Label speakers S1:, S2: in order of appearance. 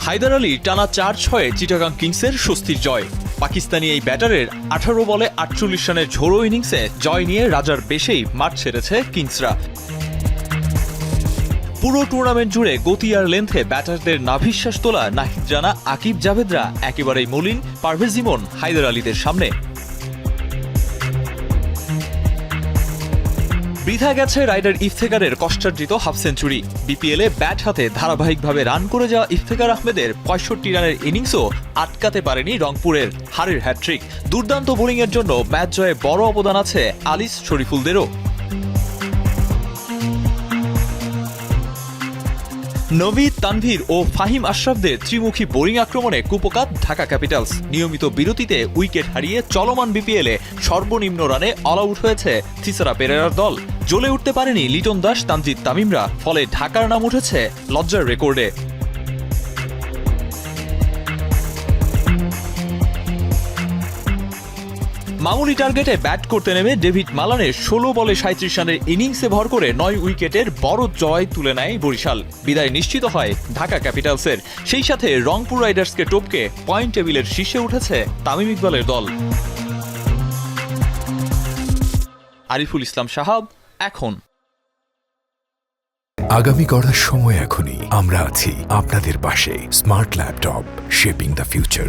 S1: হায়দার আলী টানা 4-6 চিটাগাং কিংসের স্বস্তির জয়। পাকিস্তানি এই ব্যাটারের 18 বলে 48 রানের ঝোড়ো ইনিংসে জয় নিয়ে রাজার বেশেই মাঠ ছেড়েছে কিংসরা। পুরো টুর্নামেন্ট জুড়ে গতি আর লেন্থে ব্যাটারদের নাভিশ্বাস তোলা নাহিদ রানা, আকিব জাভেদরা একেবারেই মলিন পারভেজ ইমন, হায়দার আলীদের সামনে। বৃথা গেছে রাইডার ইফতেখারের কষ্টার্জিত হাফ সেঞ্চুরি। বিপিএলে ব্যাট হাতে ধারাবাহিকভাবে রান করে যাওয়া ইফতেখার আহমেদের 65 রানের ইনিংসও আটকাতে পারেনি রংপুরের হারের হ্যাট্রিক। দুর্দান্ত বোলিংয়ের জন্য ম্যাচ জয়ে বড় অবদান আছে আলিস শরীফুলদেরও। নভিদ, তানভীর ও ফাহিম আশরাফদের ত্রিমুখী বোলিং আক্রমণে কুপোকাত ঢাকা ক্যাপিটালস। নিয়মিত বিরতিতে উইকেট হারিয়ে চলমান বিপিএলে সর্বনিম্ন রানে অল আউট হয়েছে থিসারা পেরেরার দল। জ্বলে উঠতে পারেনি লিটন দাস, তানজিদ তামিমরা, ফলে ঢাকার নাম উঠেছে লজ্জার রেকর্ডে। মামুলি টার্গেটে ব্যাট করতে নেমে ডেভিড মালানের 16 বলে 37 রানের ইনিংসে ভর করে 9 উইকেটের বড় জয় তুলে নেয় বরিশাল। বিদায় নিশ্চিত হয় ঢাকা ক্যাপিটালসের। সেই সাথে রংপুর রাইডার্সকে টপকে পয়েন্ট টেবিলের শীর্ষে উঠেছে তামিম ইকবালের দল। আরিফুল ইসলাম সাহাব, এখন।
S2: আগামী গড়ার সময় এখনই। আমরা আছি আপনাদের পাশে। Smart laptop, shaping the future.